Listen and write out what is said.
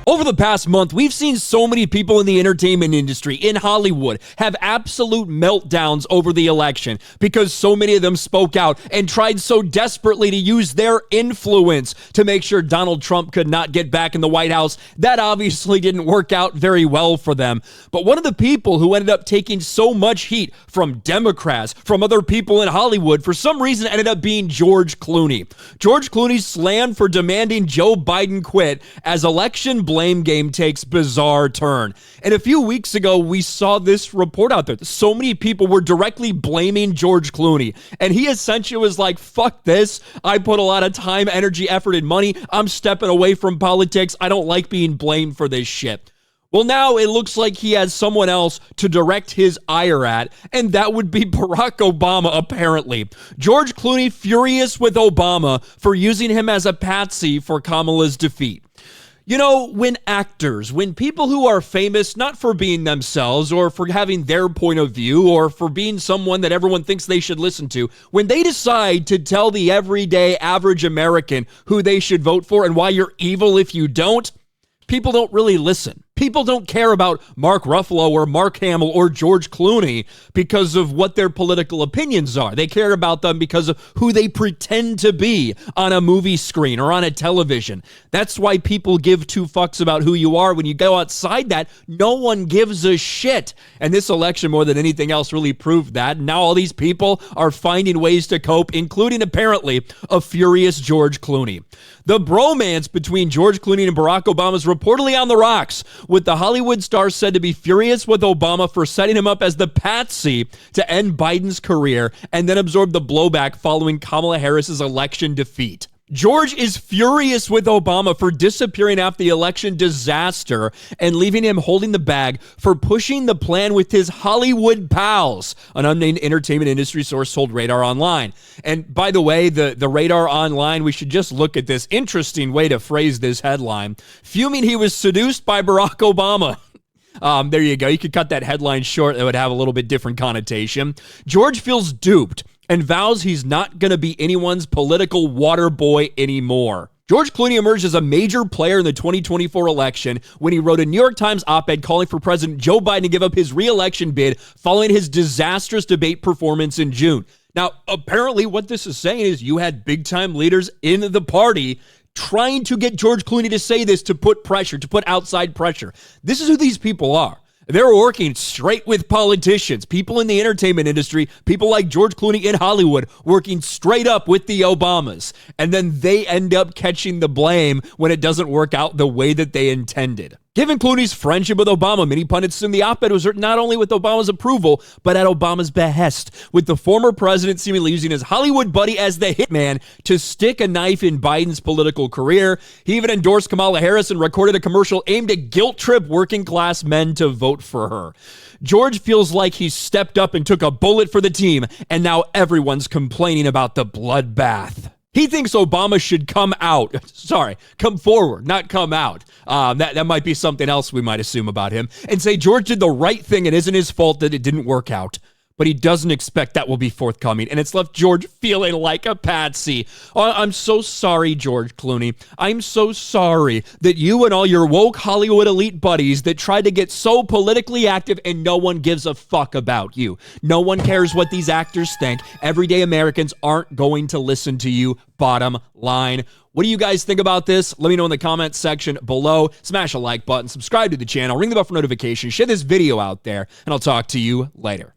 Over the past month, we've seen so many people in the entertainment industry, in Hollywood, have absolute meltdowns over the election because so many of them spoke out and tried so desperately to use their influence to make sure Donald Trump could not get back in the White House. That obviously didn't work out very well for them. But one of the people who ended up taking so much heat from Democrats, from other people in Hollywood, for some reason ended up being George Clooney. George Clooney slammed for demanding Joe Biden quit as election blame game takes bizarre turn. And a few weeks ago, we saw this report out there. So many people were directly blaming George Clooney. And he essentially was like, fuck this. I put a lot of time, energy, effort, and money. I'm stepping away from politics. I don't like being blamed for this shit. Well, now it looks like he has someone else to direct his ire at, and that would be Barack Obama, apparently. George Clooney furious with Obama for using him as a patsy for Kamala's defeat. You know, when people who are famous, not for being themselves or for having their point of view or for being someone that everyone thinks they should listen to, when they decide to tell the everyday average American who they should vote for and why you're evil if you don't, people don't really listen. People don't care about Mark Ruffalo or Mark Hamill or George Clooney because of what their political opinions are. They care about them because of who they pretend to be on a movie screen or on a television. That's why people give two fucks about who you are. When you go outside that, no one gives a shit. And this election, more than anything else, really proved that. Now all these people are finding ways to cope, including apparently a furious George Clooney. The bromance between George Clooney and Barack Obama is reportedly on the rocks, with the Hollywood star said to be furious with Obama for setting him up as the patsy to end Biden's career and then absorb the blowback following Kamala Harris's election defeat. George is furious with Obama for disappearing after the election disaster and leaving him holding the bag for pushing the plan with his Hollywood pals, an unnamed entertainment industry source told Radar Online. And by the way, the Radar Online, we should just look at this interesting way to phrase this headline. Fuming he was seduced by Barack Obama. There you go. You could cut that headline short. It would have a little bit different connotation. George feels duped and vows he's not going to be anyone's political water boy anymore. George Clooney emerged as a major player in the 2024 election when he wrote a New York Times op-ed calling for President Joe Biden to give up his re-election bid following his disastrous debate performance in June. Now, apparently what this is saying is you had big-time leaders in the party trying to get George Clooney to say this to put pressure, to put outside pressure. This is who these people are. They're working straight with politicians, people in the entertainment industry, people like George Clooney in Hollywood, working straight up with the Obamas. And then they end up catching the blame when it doesn't work out the way that they intended. Given Clooney's friendship with Obama, many pundits assume the op-ed was written not only with Obama's approval, but at Obama's behest, with the former president seemingly using his Hollywood buddy as the hitman to stick a knife in Biden's political career. He even endorsed Kamala Harris and recorded a commercial aimed at guilt-trip working-class men to vote for her. George feels like he stepped up and took a bullet for the team, and now everyone's complaining about the bloodbath. He thinks Obama should come forward, not come out. That might be something else we might assume about him, and say George did the right thing and isn't his fault that it didn't work out. But he doesn't expect that will be forthcoming, and it's left George feeling like a patsy. Oh, I'm so sorry, George Clooney. I'm so sorry that you and all your woke Hollywood elite buddies that tried to get so politically active and no one gives a fuck about you. No one cares what these actors think. Everyday Americans aren't going to listen to you, bottom line. What do you guys think about this? Let me know in the comments section below. Smash a like button, subscribe to the channel, ring the bell for notifications, share this video out there, and I'll talk to you later.